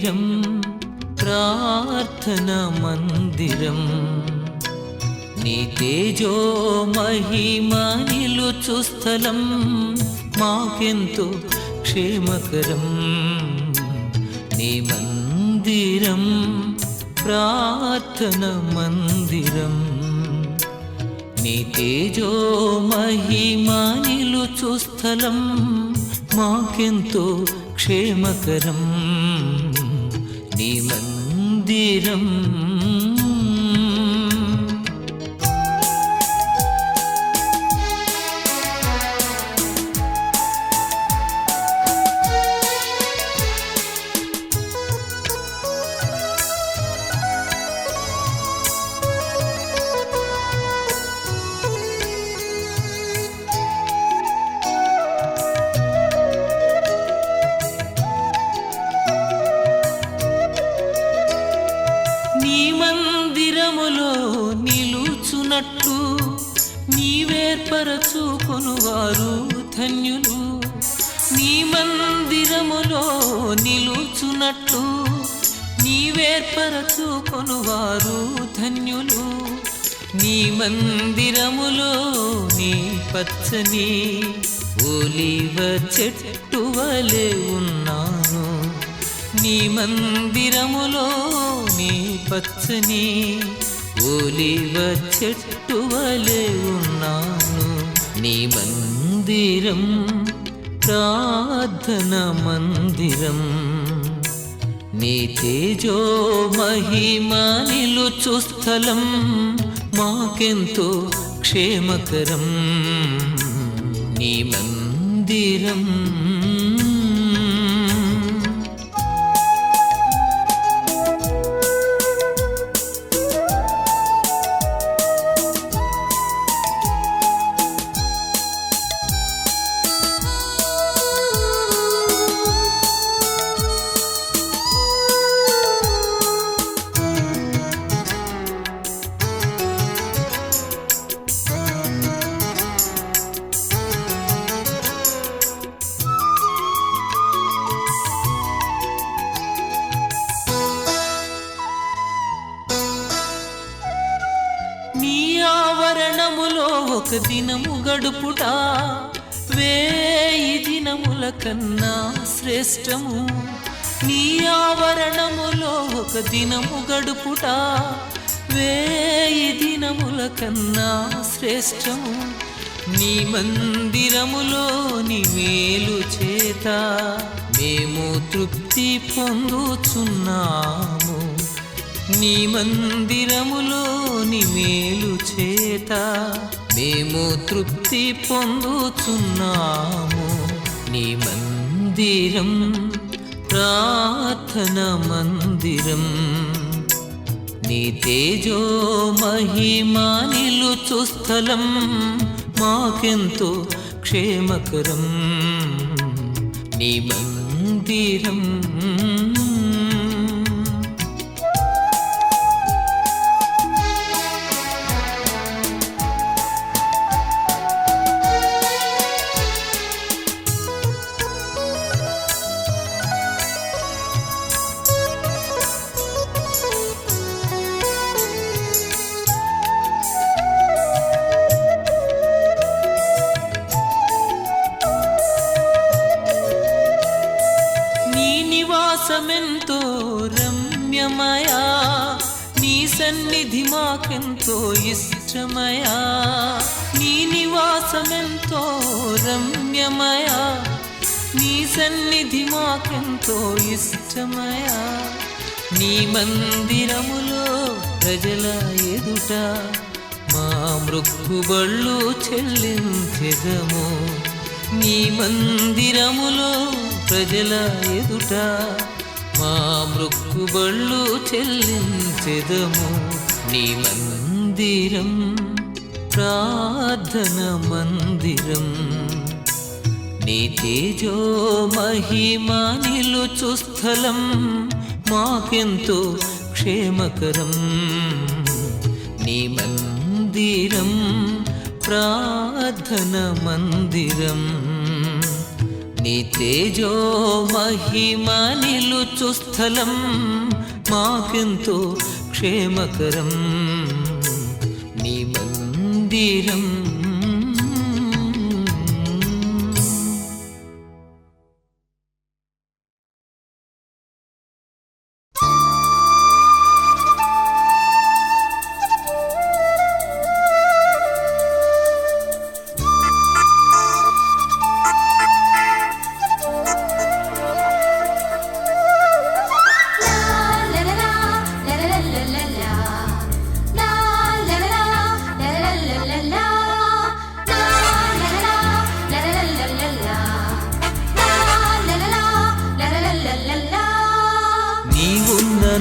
మందిరం ప్రార్థన మందిరం నీ తేజో మహిమ నిలుచు స్థలం మాకెంతో క్షేమకరం నీ మందిరం ప్రార్థన మందిరం నీ తేజో మహిమ నిలుచు స్థలం మాకెంతో క్షేమకరం నీ మందిరం నిలుచునట్లు నీవేర్పరచుకొనువారు ధన్యులు నీ మందిరములో నిలుచునట్లు నీవేర్పరచుకొనువారు ధన్యులు నీ మందిరములో నీ పచ్చని ఒలీవ చెట్టు వలె ఉన్నాను నీ మందిరములో నీ పచ్చని ఒలీవ చెట్టు వలె ఉన్నాను నీ మందిరం ప్రార్థన మందిరం నీ తేజో మహిమ నిలుచు స్థలం మాకెంతో క్షేమకరం నీ మందిరం ఆవరణములో ఒక దినము గడుపుట 1000 దినముల కన్నా శ్రేష్టము నీ ఆవరణములో ఒక దినము గడుపుట 1000 దినముల కన్నా శ్రేష్టము నీ మందిరములో నీ మేలు చేత మేము తృప్తి పొందుచున్నాము నీ మందిరములో నీ మేలు చేత మేము తృప్తి పొందుచున్నాము నీ మందిరం ప్రార్థన మందిరం నీ తేజో మహిమ నిలుచు స్థలం మాకెంతో క్షేమకరం నీ మందిరం నివాసమెంతో రమ్యమయా నీ సన్నిధి మాకెంతో ఇష్టమయా నీ నివాసమెంతో రమ్యమయా నీ సన్నిధి మాకెంతో ఇష్టమయా నీ మందిరములో ప్రజల ఎదుట మా మృక్కుబళ్ళు చెల్లించెదము నీ మందిరములో ప్రజల ఎదుట మా మృక్కుబళ్ళు చెల్లించెదము నీ మందిరం ప్రార్థన మందిరం నీ తేజో మహిమ నిలుచు స్థలం మాకెంతో క్షేమకరం నీ మందిరం ప్రార్థన మందిరం నీ తేజో మహిమ నిలుచు స్థలం మాకెంతో క్షేమకరం నీ మందిరం.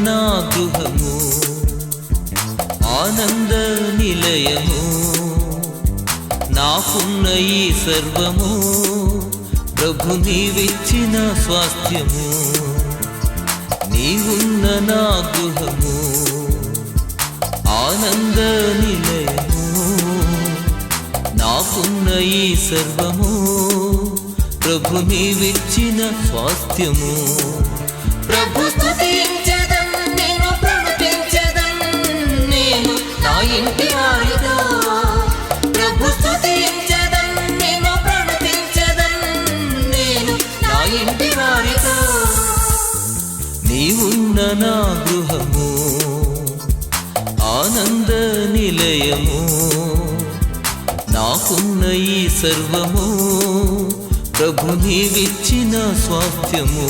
నా గృహము ఆనంద నిలయము నాకున్న ఈ సర్వము ప్రభు నీవిచ్చిన స్వాస్థ్యము. నీవున్న నా గృహము ఆనంద నిలయము నాకున్న ఈ సర్వము ప్రభు నీవిచ్చిన స్వాస్థ్యము. ప్రభు స్తుతించెదం నేను ప్రణుతించెదం నేను నా ఇంటి వారితో. ప్రభు స్తుతించెదం నేను ప్రణుతించెదం నేను నా ఇంటి వారితో. నీవున్న నా గృహము ఆనంద నిలయము నాకున్న ఈ సర్వము ప్రభు నీవిచ్చిన స్వాస్థ్యము.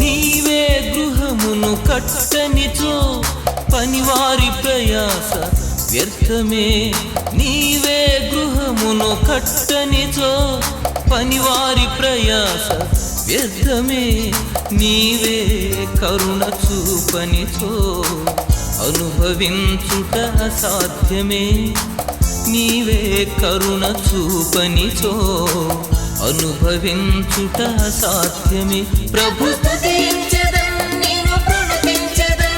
నీవే గృహమును కట్టనిచో పనివారి ప్రయాస వ్యర్థమే. నీవే గృహమును కట్టనిచో పనివారి ప్రయాస వ్యర్థమే. నీవే కరుణ చూపనిచో అనుభవించుట అసాధ్యమే. నీవే కరుణ చూపనిచో అనుభవించుట అసాధ్యమే. ప్రభు స్తుతించెదం నేను ప్రణుతించెదం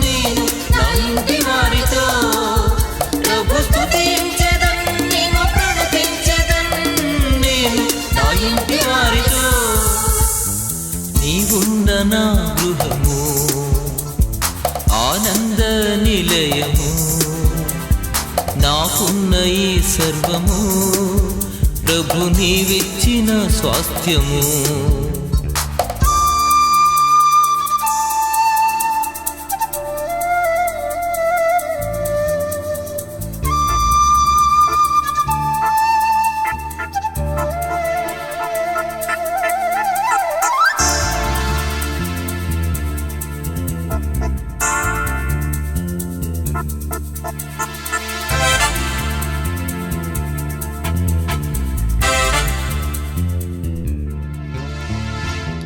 నేను నా ఇంటి వారితో. ప్రభు స్తుతించెదం నేను ప్రణుతించెదం నేను నా ఇంటి వారితో. నీవున్న నా గృహము ఆనంద నిలయము నాకున్న ఈ సర్వము ప్రభు నీవిచ్చిన స్వాస్థ్యము.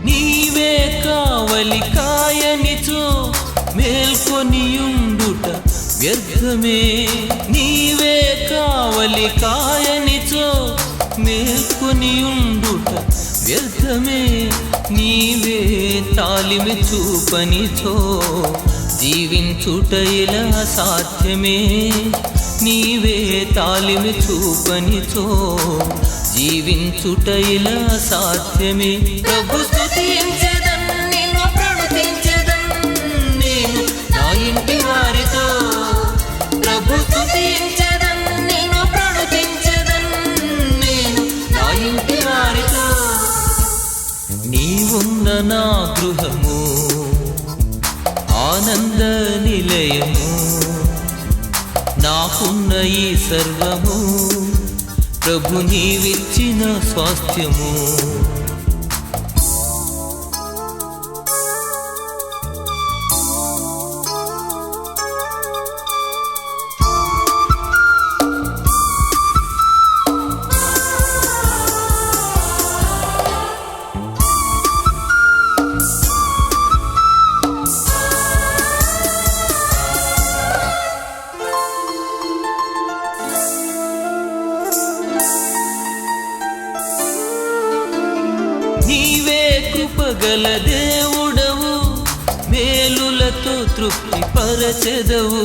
నీవే కావలి కాయనిచో మేల్కొనియుండుట వ్యర్థమే. నీవే కావలి కాయనిచో మేల్కొనియుండుట వ్యర్థమే. నీవే తాలిమి చూపనిచో జీవించుట ఇలా సాధ్యమే. నీవే తాలిమి చూపనిచో జీవించుట ఇలా సాధ్యమే. ప్రభు స్తుతించెదం నేను ప్రణుతించెదం నేను నా ఇంటి వారితో. ప్రభు స్తుతించెదం నేను ప్రణుతించెదం నేను నా ఇంటి వారితో. నీవున్న నా గృహము ఆనంద నిలయము నాకున్న ఈ సర్వము ప్రభు నీవిచ్చిన స్వాస్థ్యము. కృపగల దేవుడవు, మేలులతో తృప్తి పరచెదవు.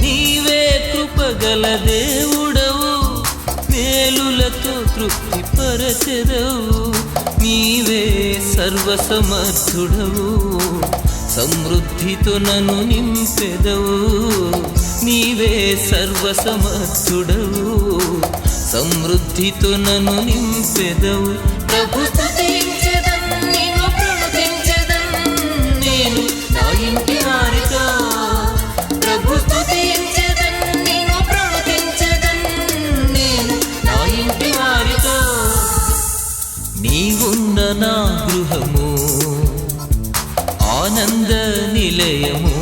నీవే కృపగల దేవుడవు, మేలులతో తృప్తి పరచెదవు. నీవే సర్వసమర్థుడవు, సమృద్ధితో నన్ను నింపెదవు. నీవే సర్వసమర్థుడవు, సమృద్ధితో నన్ను నింపెదవు. ప్రభు స్తుతించెదన్, నిన్ను ప్రణుతించెదన్, నేను నా ఇంటి వారితో. ప్రభు స్తుతించెదన్, నిన్ను ప్రణుతించెదన్, నేను నా ఇంటి వారితో. నీవున్న నా గృహము ఆనంద నిలయము,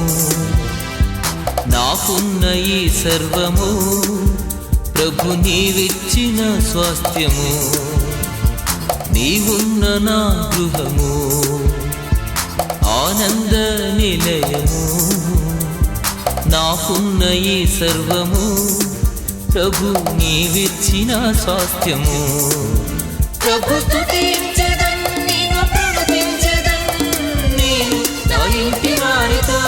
నాకున్న ఈ సర్వము ప్రభు నీవిచ్చిన స్వాస్థ్యము. నీవున్న నా గృహము ఆనంద నిలయము, నాకున్న ఈ సర్వము ప్రభు నీవిచ్చిన స్వాస్థ్యము. ప్రభు స్తుతించెదన్, నిన్ను ప్రణుతించెదన్, నేను నా ఇంటి వారితో.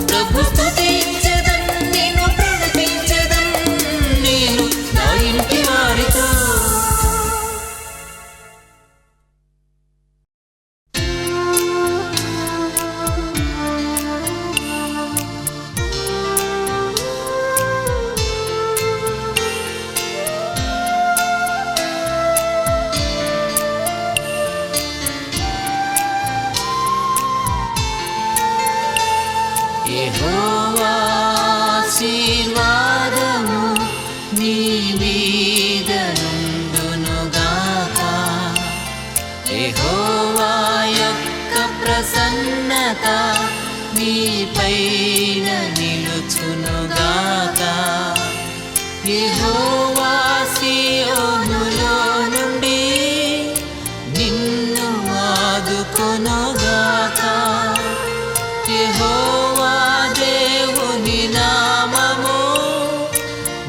ప్రభు స్తుతించెదన్, నిన్ను ప్రణుతించెదన్, నేను నా ఇంటి వారితో. యెహోవా ఆశీర్వాదము నీ మీద నుండునుగాక. యెహోవా యొక్క ప్రసన్నత నీపైన నిలుచునుగాక. యెహోవా సీయోనులో నుండి నిన్ను ఆదుకొనుగాక. యెహోవా దేవుని నామము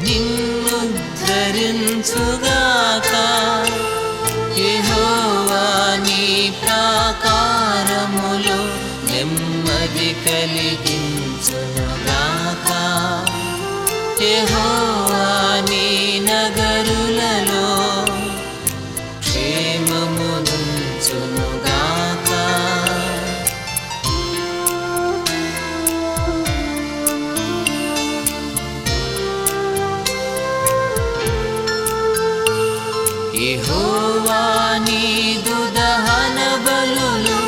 నిన్ను ధరించుగాక. యెహోవా నీ ప్రాకారములో నెమ్మది కలిగించునుగాక. యెహోవా నీ నగరులలో క్షేమమునుంచునుగాక. యెహోవా నీదు దహన బలులు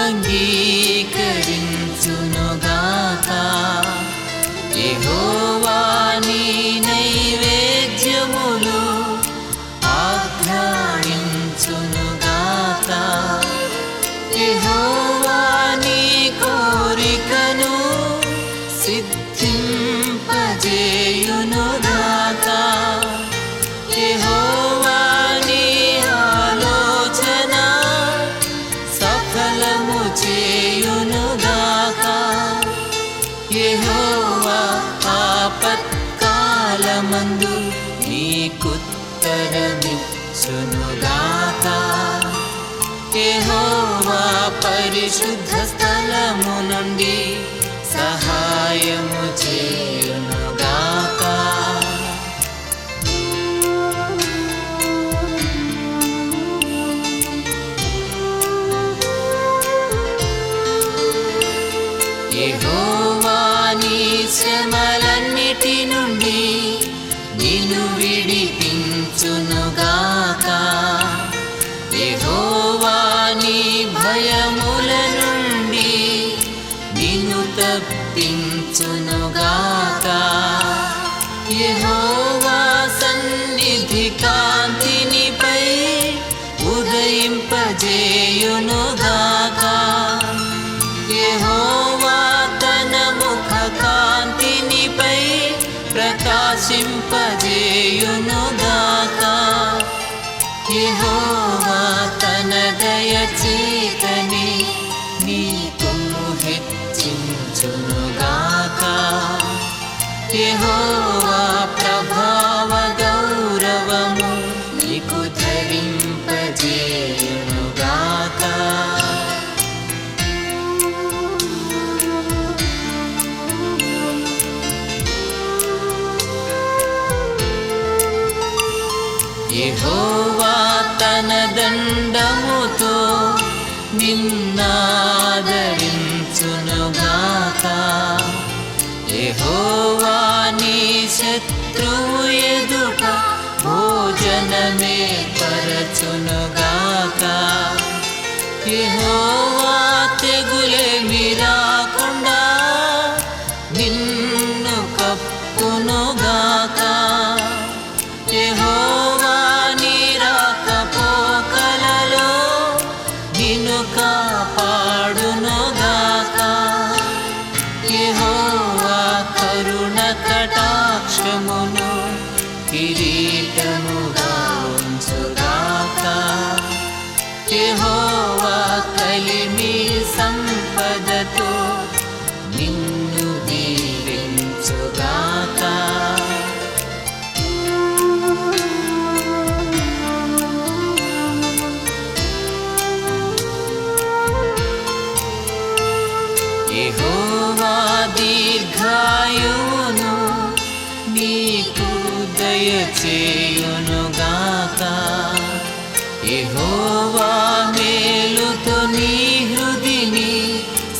అంగీకరించునుగాక. యెహోవా నీ నైవేద్యములు ఆఘ్రాణించునుగాక. యెహోవా నీ కోరికను సిద్ధింపజేయునుగాక. యెహోవా నీ ఆలోచన సఫలము చేయునుగాక. యెహోవా ఆపత్కాలమందు నీకుత్తరమిచ్చునుగాక. యెహోవా పరిశుద్ధ స్థలము నుండి సహాయము చేయునుగాక. యెహోవా నీ శ్రమలన్నిటి నుండి నిన్ను విడిపించునుగాక. యెహోవా నీ భయముల నుండి నిన్ను తప్పించునుగాక. యెహోవా సన్నిధి కాంతినిపై ఉదయింపజేయునుగాక. యెహోవా తన ముఖ కాంతినిపై ప్రకాశింపజేయునుగాక. యెహోవా తన దయచేతని నీ కొమ్ము హెచ్చించునుగాక. యెహోవా ప్రభావ గౌరవము నీకు ధరింపజేయునుగాక. యెహోవా తన దండముతో నిన్నాదరించునుగాక. యెహోవా నీ శత్రువు ఎదుట భోజనమే పరచునుగాక. యెహోవా తెగులేమి రాకుండా నిన్ను కప్పునుగాక. యెహోవా నీ రాకపోకలలో నిన్ను కాపాడునుగాక. యెహోవా కరుణ కటాక్షమును కిరీటముగా ఉంచుగాక. యెహోవా కలిమి సంపదతో నిన్ను దీవించుగాక. యెహోవా దీర్ఘాయువును నీకు దయచేయునుగాక. యెహోవా మేలుతో నీ హృదిని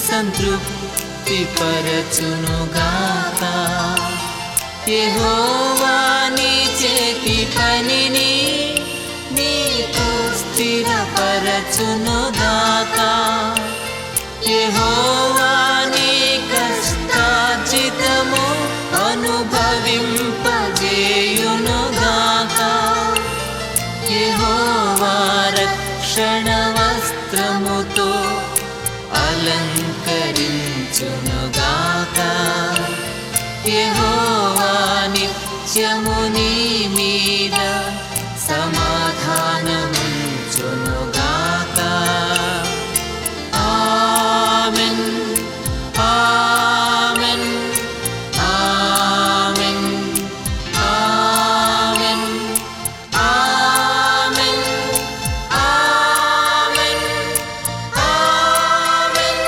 సంతృప్తి పరచునుగాక. యెహోవా నీ చేతి పనిని నీకు స్థిరపరచునుగాక. యెహోవా నీ కష్టార్జితము అనుభవింపజేయునుగాక. యెహోవా రక్షణ వస్త్రముతో అలంకరించునుగాక. యెహోవా నిత్యము నీ మీద సమాధానముంచునుగాక. Amen, amen, amen, amen, amen, amen, amen,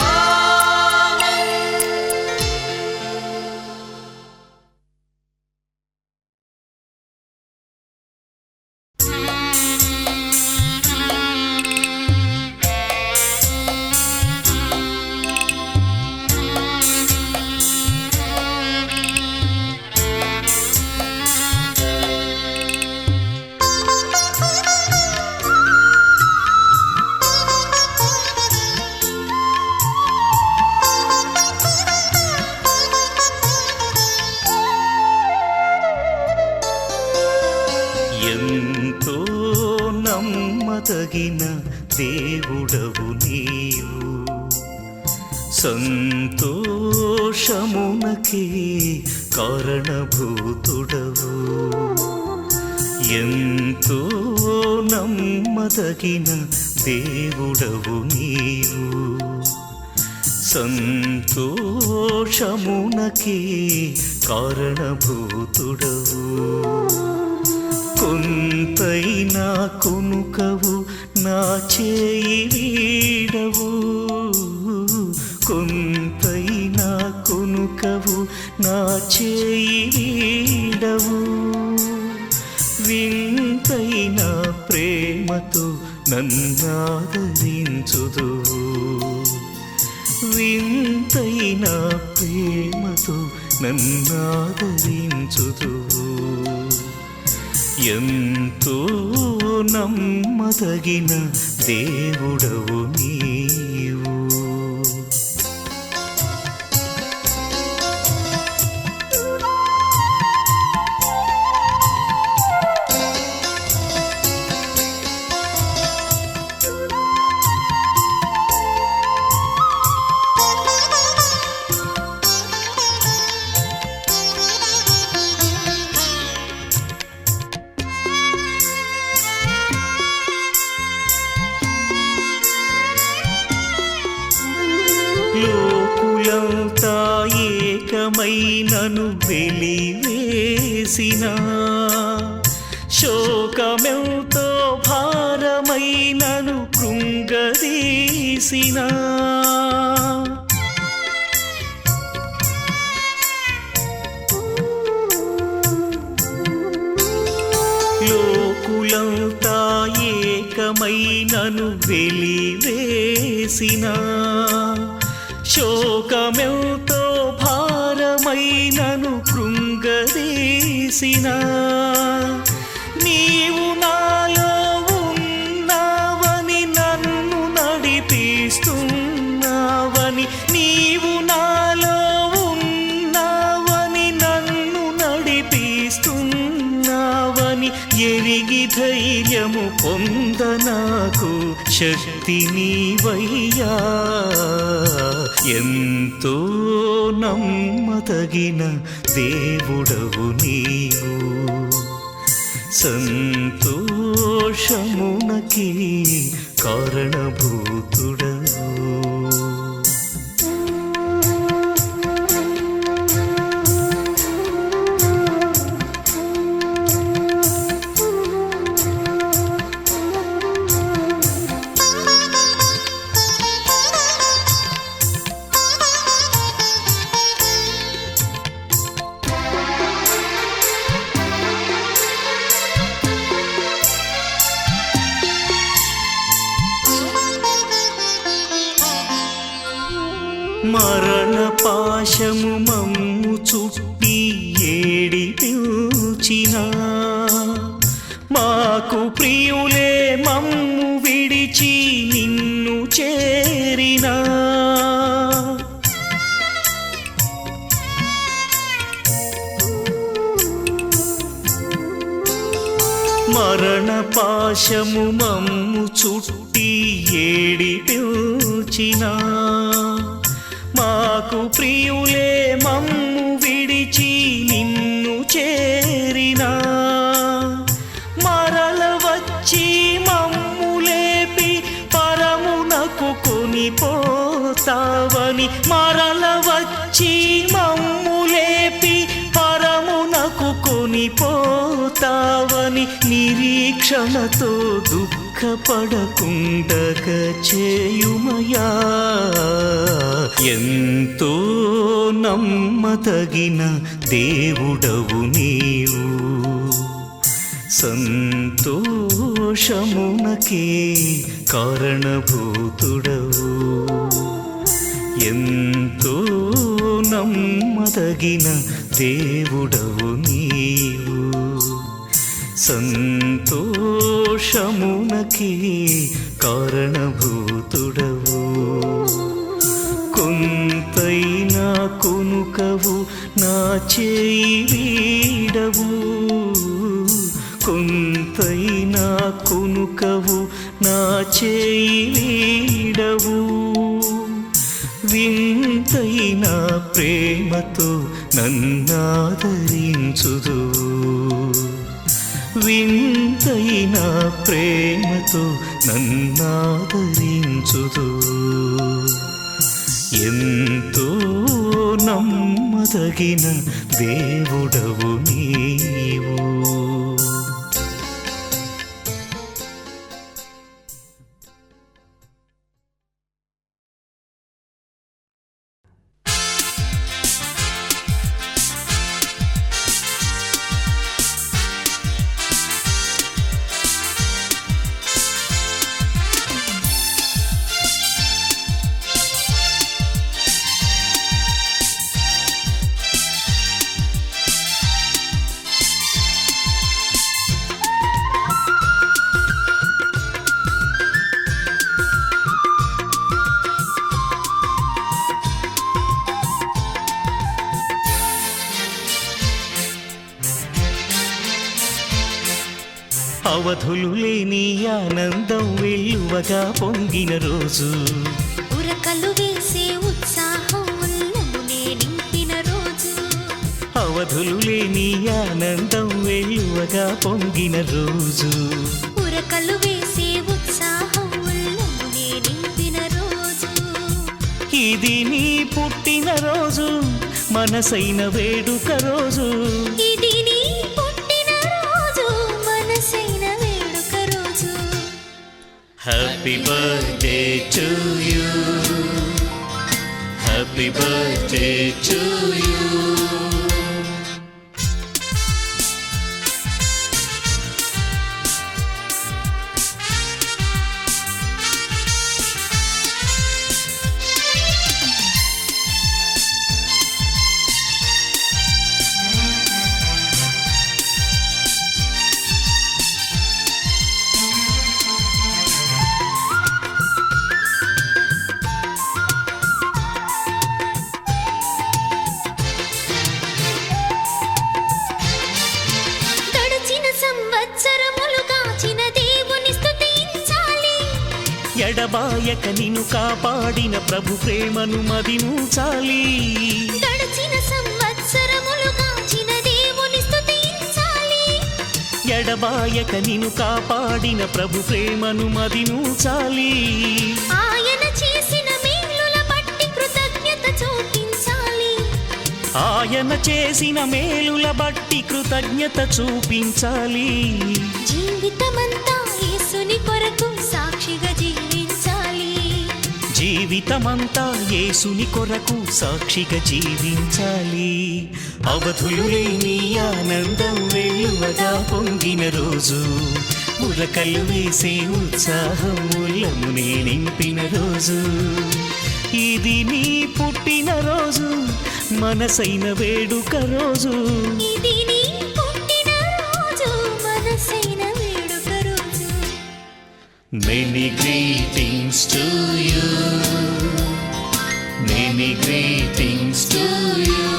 amen. ఎంతో నమ్మదగిన దేవుడవు నీవు, సంతోషమునకే కారణభూతుడవు. ఎంతో నమ్మదగిన దేవుడవు నీవు, సంతోషమునకే కారణభూతుడవు. కొంతైనా కునుకవు నా చేయి వీడవు, కొంతైనా కునుకవు నా చేయి వీడవు. వింతైన ప్రేమతో నన్నాదరించుదువు, వింతైన ప్రేమతో నన్నాదరించుదువు. ఎంతో నమ్మదగిన దేవుడవు నీవు. లోకులంతా ఏకమై నన్ను వెలివేసిన, శోకమెంతో భారమై నన్ను కృంగదీసిన, లోకులంతా ఏకమై నన్ను వెలివేసిన శోకమెంతో భారమై నన్ను కృంగదీసిన నీవు నాలో ఉన్నావని నన్ను నడిపిస్తున్నావని నీవు నాలో ఉన్నావని నన్ను నడిపిస్తున్నావని ఎరిగి ధైర్యము పొంద నాకు శక్తి నీవయ్యా ఎంతో నమ్మదగిన దేవుడవు నీవు సంతోషమునకి కారణభూతుడవు మరణ పాశము మమ్ము చుట్టి ఏడిపించిన మాకు ప్రియులే మమ్ము విడిచి నిన్ను చేరినా మరణ పాశము మమ్ము చుట్టి ఏడిపించిన మాకు ప్రియులే మమ్ము విడిచి నిన్ను చేరినా మరల వచ్చి మమ్ము లేపి పరమునకు కొనిపోతావని మరల వచ్చి మమ్ము లేపి పరమునకు కొనిపోతావని నిరీక్షణతో దుఃఖపడకుండగ చేయుమయా ఎంతో నమ్మదగిన దేవుడవు నీవు సంతోషమునకే కారణభూతుడవు ఎంతో నమ్మదగిన దేవుడవు నీవు సంతోషమునకి కారణభూతుడవు కొంతైనా కునుకవు నా చేయి వీడవు కొంతైనా కునుకవు నా చేయి వీడవు వింతైన ప్రేమతో నన్నాదరించుదు వింతైన ప్రేమతో నన్నాదరించుదు ఎంతో నమ్మదగిన దేవుడవు నీవు అవధులు లేని ఆనందం వెల్లువగా పొంగిన రోజు ఉరకలు వేసే ఉత్సాహం ఉల్లమునే నింపిన రోజు అవధులు లేని ఆనందం వెల్లువగా పొంగిన రోజు ఉరకలు వేసే ఉత్సాహం ఉల్లమునే నింపిన రోజు ఇది నీ పుట్టిన రోజు మనసైన వేడుక రోజు ఇది నీ పుట్టిన రోజు మనసైన వేడుక రోజు happy birthday to you happy birthday to you ఎడబాయక నిన్ను కాపాడిన ప్రభు ప్రేమను మదించాలి. గడిచిన సంవత్సరములు కాచిన దేవుని స్తుతించాలి. ఎడబాయక నిన్ను కాపాడిన ప్రభు ప్రేమను మదించాలి. ఆయన చేసిన మేలుల బట్టి కృతజ్ఞత చూపించాలి. ఆయన చేసిన మేలుల బట్టి కృతజ్ఞత చూపించాలి. జీవితమంతా యేసుని కొరకు సాక్షిగా జీవించాలి. జీవితమంతా యేసుని కొరకు సాక్షిగా జీవించాలి. అవధులు లేని ఆనందం వెలువగా పొంగిన రోజు, ఉరకలు వేసే ఉత్సాహం ఉల్లమునే నింపిన రోజు, ఇది నీ పుట్టిన రోజు, మనసైన వేడుక రోజు. ఇది నీ పుట్టిన రోజు, మనసైన వేడుక రోజు. Many greetings to you. Many greetings to you.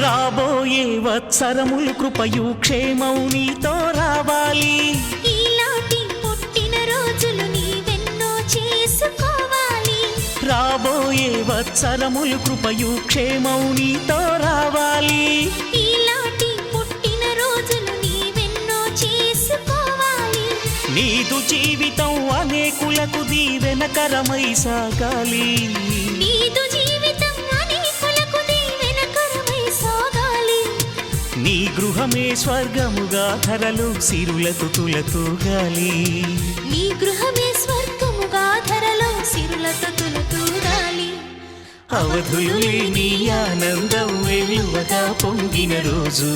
రాబోయే వత్సరములు కృపయు క్షేమం నీతో రావాలి. ఈలాంటి పుట్టిన రోజులు నీవెన్నో చేసుకోవాలి. రాబోయే వత్సరములు కృపయు క్షేమం నీతో రావాలి. ఈలాంటి పుట్టిన రోజులు నీవెన్నో చేసుకోవాలి. నీదు జీవితం అనేకులకు దీవెనకరమై సాగాలి. నీదు జీవితం అనేకులకు దీవెనకరమై సాగాలి. నీ గృహమే స్వర్గముగా ధరలు సిరులతో తులతూగాలి. నీ గృహమే స్వర్గముగా ధరలో సిరులతో తులతూగాలి. అవధులు లేని ఆనందం వెలువగా పొంగిన రోజు,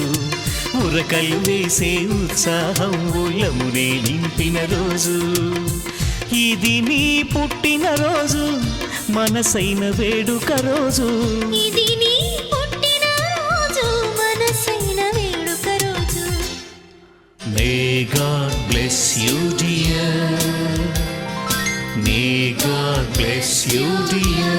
ఉరకలు వేసే ఉత్సాహం ఉల్లమునే నింపిన రోజు, ఇది నీ పుట్టిన రోజు, మనసైన వేడుక రోజు. ఇది నీ పుట్టిన రోజు, మనసైన వేడుక రోజు. May God bless you dear. May God bless you dear.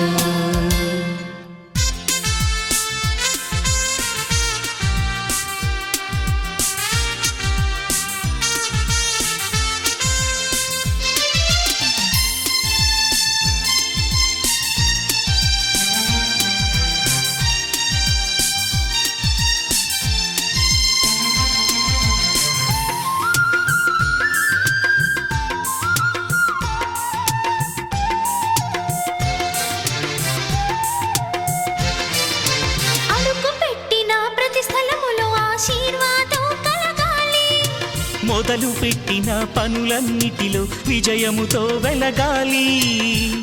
మొదలు పెట్టిన పనులన్నిటిలో విజయముతో వెలగాలి.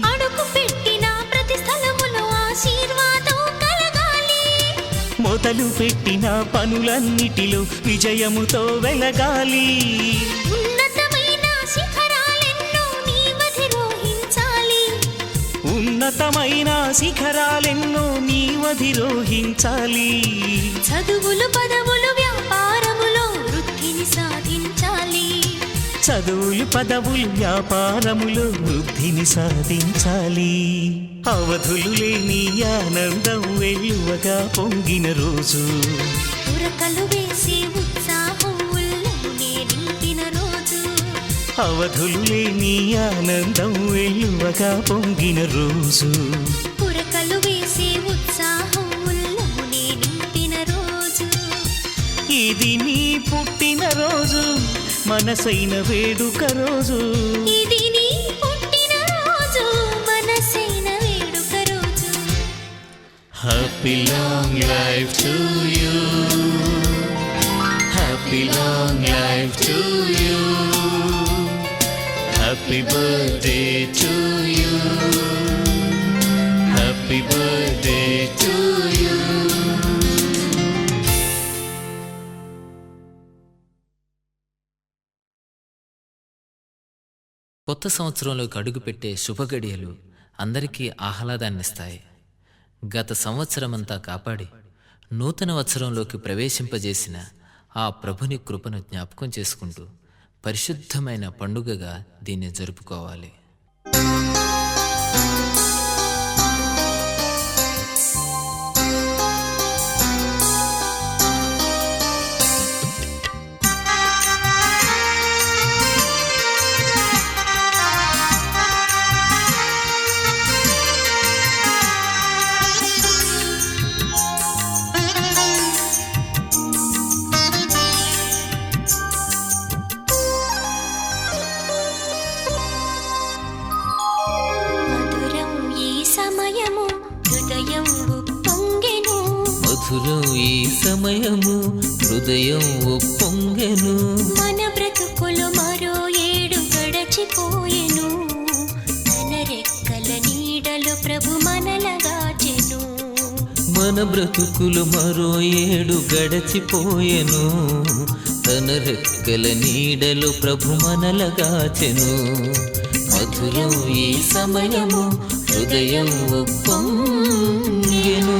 అడుగు పెట్టిన ప్రతి స్థలములో ఆశీర్వాదం కలగాలి. మొదలు పెట్టిన పనులన్నిటిలో విజయముతో వెలగాలి. ఉన్నతమైన శిఖరాలెన్నో నీవధిరోహించాలి. ఉన్నతమైన శిఖరాలెన్నో నీవధిరోహించాలి. చదువులు పదవులు వ్యాపారములో వృద్ధిని సాధించాలి. చదువులు పదవులు వ్యాపారములో వృద్ధిని సాధించాలి. అవధులు లేని ఆనందం వెలువగా పొంగిన రోజు, ఉరకలు వేసే ఉత్సాహం ఉల్లమునే నింపిన రోజు. అవధులు లేని ఆనందం వెలువగా పొంగిన రోజు, ఉరకలు వేసే ఉత్సాహం ఉల్లమునే నింపిన రోజు. ఇది నీ పుట్టిన రోజు, మనసైన వేడుక రోజు. ఇది నీ పుట్టిన రోజు, మనసైన వేడుక రోజు. Happy long life to you. Happy long life to you. Happy birthday to you. Happy birthday to you. కొత్త సంవత్సరంలోకి అడుగుపెట్టే శుభగడియలు అందరికీ ఆహ్లాదాన్నిస్తాయి. గత సంవత్సరమంతా కాపాడి నూతన వత్సరంలోకి ప్రవేశింపజేసిన ఆ ప్రభుని కృపను జ్ఞాపకం చేసుకుంటూ పరిశుద్ధమైన పండుగగా దీన్ని జరుపుకోవాలి. మధురం ఈ సమయము హృదయం ఉప్పొంగెను. మన బ్రతుకులు మరో ఏడు గడచిపోయెను. తన రెక్కల నీడలో ప్రభు మనలగాచెను. మన బ్రతుకులు మరో ఏడు గడచిపోయెను. తన రెక్కల నీడలో ప్రభు మనలగాచెను. మధురం ఈ సమయము హృదయం ఉప్పొంగెను.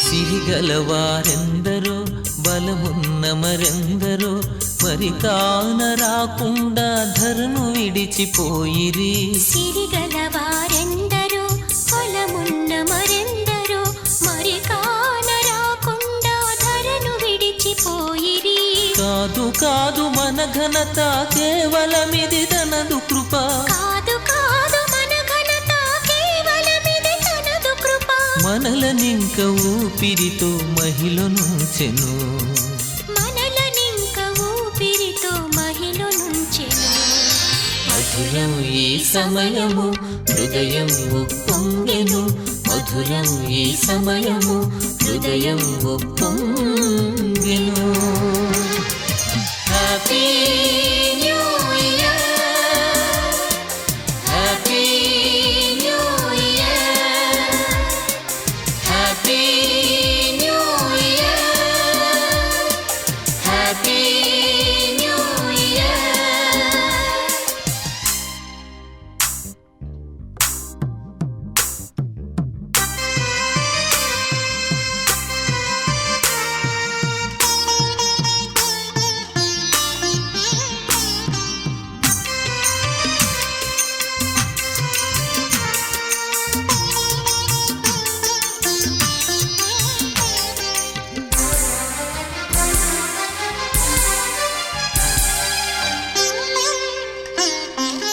సిరిగలవారెందరో బలమున్న మరెందరో మరి కాన రాకుండా ధరను విడిచిపోయిరి. సిరిగలవారెందరో బలమున్న మరెందరో మరి కాన రాకుండా ధరను విడిచిపోయిరి. కాదు కాదు మన ఘనత కేవలమిది తనదు కృప. కాదు కాదు మన ఘనత కేవలమిది తనదు కృప. మనలనింక ఊపిరితో మహిళనుంచెను. మనలనింక ఊపిరితో మహిళనుంచెను. మధురం ఈ సమయము హృదయం ఉప్పొంగెను. మధురం ఈ సమయము హృదయం ఉప్పొంగెను. Happy new year, happy new year, happy new year, happy new year.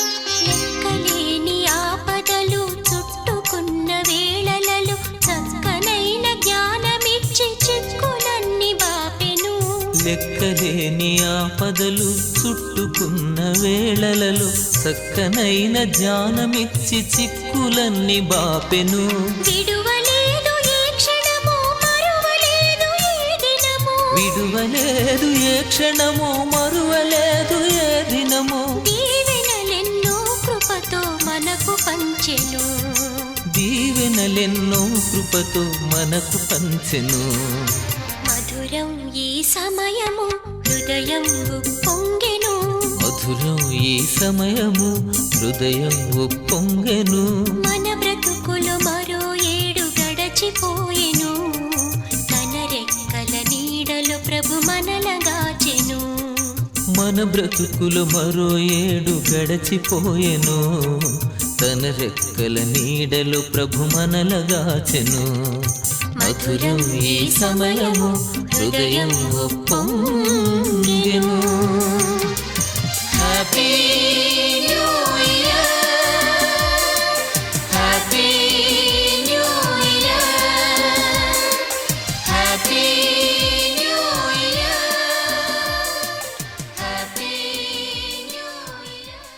లెక్కలేని ఆపదలు చుట్టుకున్న వేళలలో చక్కనైన జ్ఞానమిచ్చి చిక్కులన్నీ బాపెను. లెక్కలేని ఆపదలు చుట్టుకున్న వేళలలో చక్కనైన జ్ఞానమిచ్చి చిక్కులన్నీ బాపెను. విడువలేదు ఏ క్షణము మరువలేదు ఏ దినము. విడువలేదు ఏ క్షణము మరువలేదు ఏ దినము. దీవెనలెన్నో కృపతో మనకు పంచెను. దీవెనలెన్నో కృపతో మనకు పంచెను. మధురం ఈ సమయము హృదయం ఉప్పొంగెను. మధురం ఈ సమయము హృదయం ఉప్పొంగెను. మన బ్రతుకులు మరో ఏడు గడచిపోయెను. తన రెక్కల నీడలో ప్రభు మనలగాచెను. మన బ్రతుకులు మరో ఏడు గడచిపోయెను. తన రెక్కల నీడలో ప్రభు మనలగాచెను. మధురం ఈ సమయము హృదయం ఒప్పొంగెను. Happy new year, happy new year, happy new year, happy new year.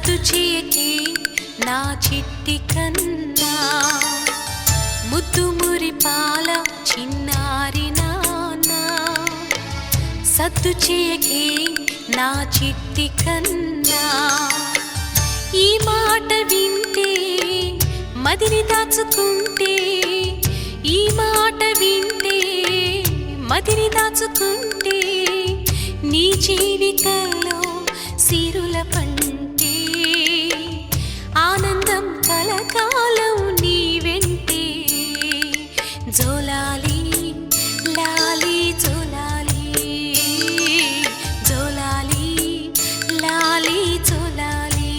సద్దు చేయకే నా చిట్టి కన్నా, ముద్దు మురిపాల చిన్నారి నాన్న. సద్దు చేయకే నా చిట్టి కన్నా, ఈ మాట వింటే మదిని దాచుకుంటే, ఈ మాట వింటే మదిని దాచుకుంటే, నీ జీవితంలో సిరుల పంటే, ఆనందం కలకాలం నీ వెంటే. జోలాలి లాలి జోలాలి, జోలాలి లాలి జోలాలి.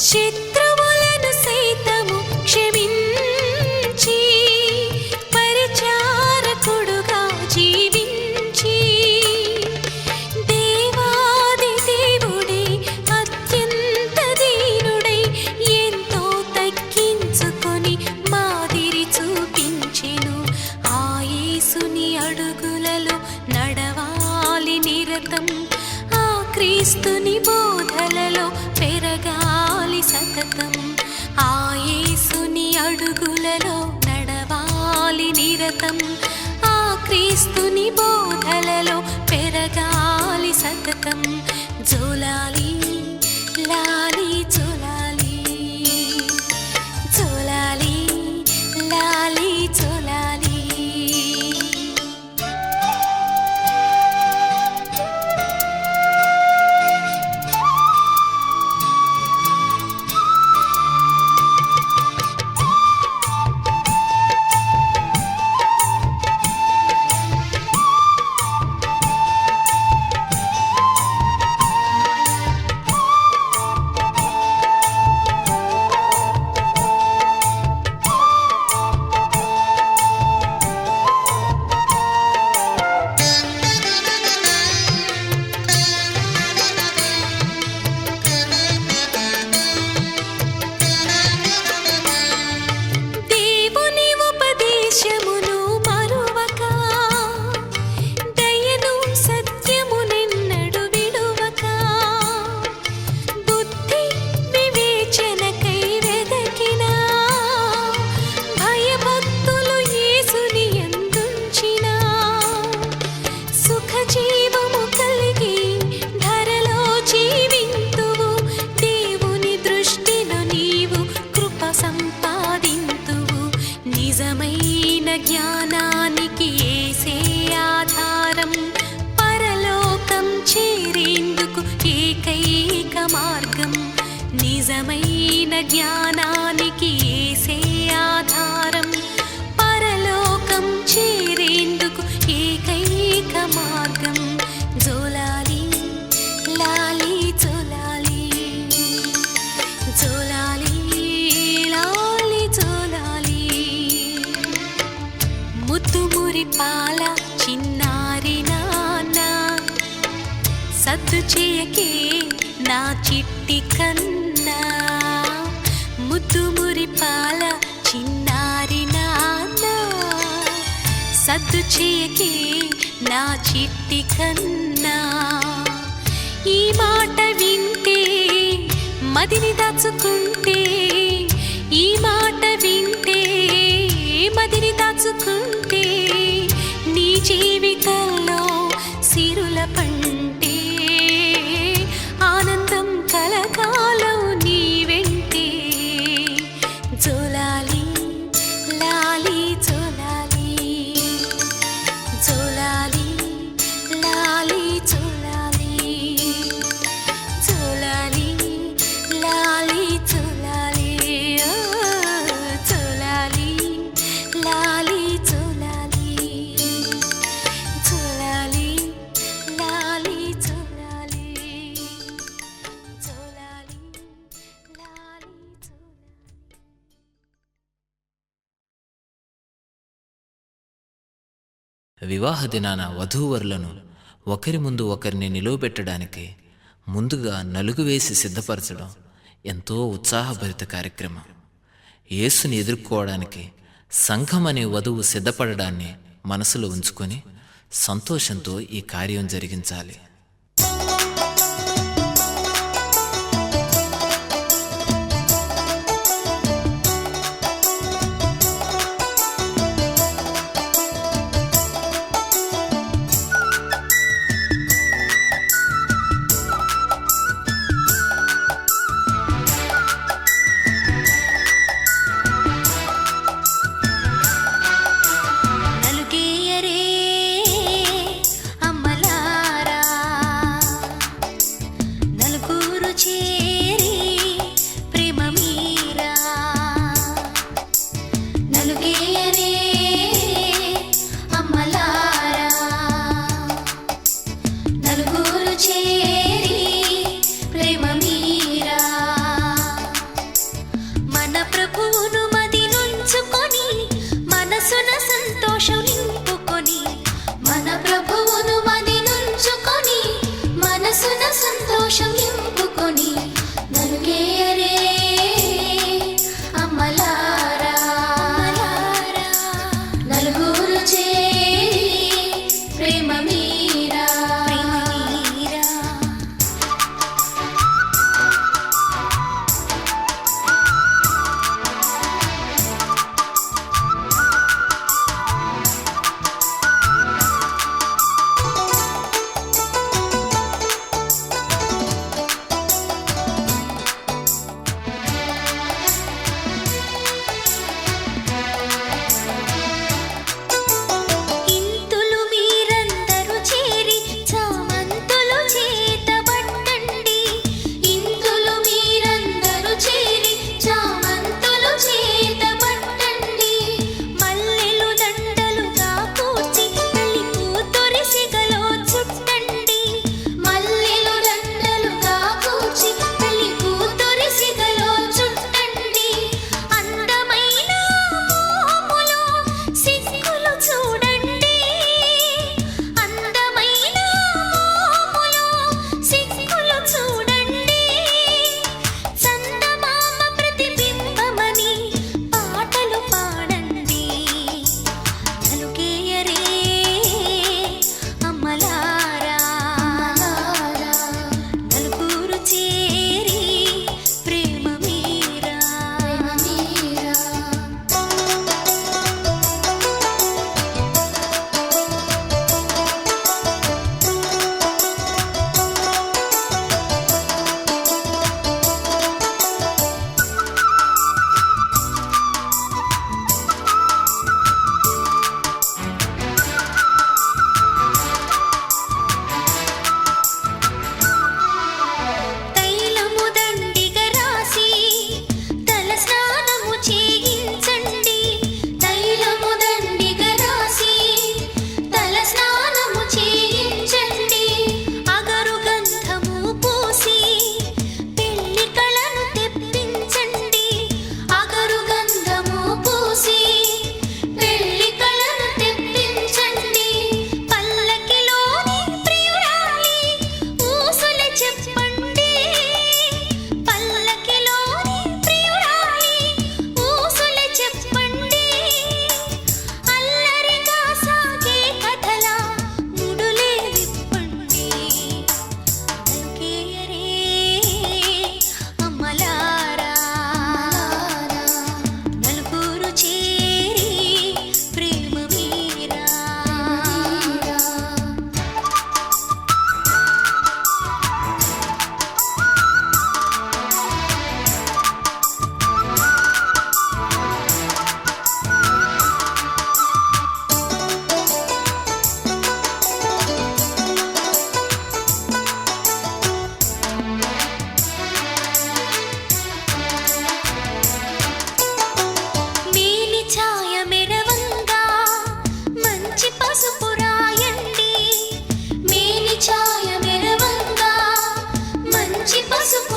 శత్రువులను సైతము క్షమించి, పరిచారకుడుగా జీవించి, దేవాది దేవుడే అత్యంత దీనుడై ఎంతో తగ్గించుకొని మాదిరి చూపించెను. ఆ యేసుని అడుగులలో నడవాలి నిరతం, ఆ క్రీస్తుని బోధలలో పెరగాలి సతతం. ఆ యేసుని అడుగులలో నడవాలి నిరతం, ఆ క్రీస్తుని బోధలలో పెరగాలి సతతం. జోలాలి లాలి జోలాలి, జోలాలి లాలి జోలాలి. నిజమైన జ్ఞానానికి యేసే ఆధారం, పరలోకం చేరేందుకు ఏకైక మార్గం. నిజమైన జ్ఞానానికి యేసే ఆధారం, పరలోకం చేరేందుకు ఏకైక మార్గం. జోలాలి లాలి జోలాలి, జోలాలి లాలి జోలాలి. ముద్దు మురిపాల చిన్నారి నాన్న, సద్దు చేయకే నా చిట్టి కన్నా. ముద్దు మురిపాల చిన్నారి నాన్న, సద్దు చేయకే నా చిట్టి కన్నా. ఈ మాట వింటే మదిని దాచుకుంటే, ఈ మాట వింటే మదిని దాచుకుంటే, నీ జీవితంలో సిరుల పంటే, ఆనందం కలకాలం నీ వెంటే. జోలాలి లాలి జోలాలి, వివాహ దినాన వధూవరులను ఒకరి ముందు ఒకరిని నిలువబెట్టడానికి ముందుగా నలుగు వేసి సిద్ధపరచడం ఎంతో ఉత్సాహభరిత కార్యక్రమం. యేసుని ఎదుర్కోవడానికి సంఘం అనే వధువు సిద్ధపడడాన్ని మనసులో ఉంచుకొని సంతోషంతో ఈ కార్యం జరిగించాలి. పసుపు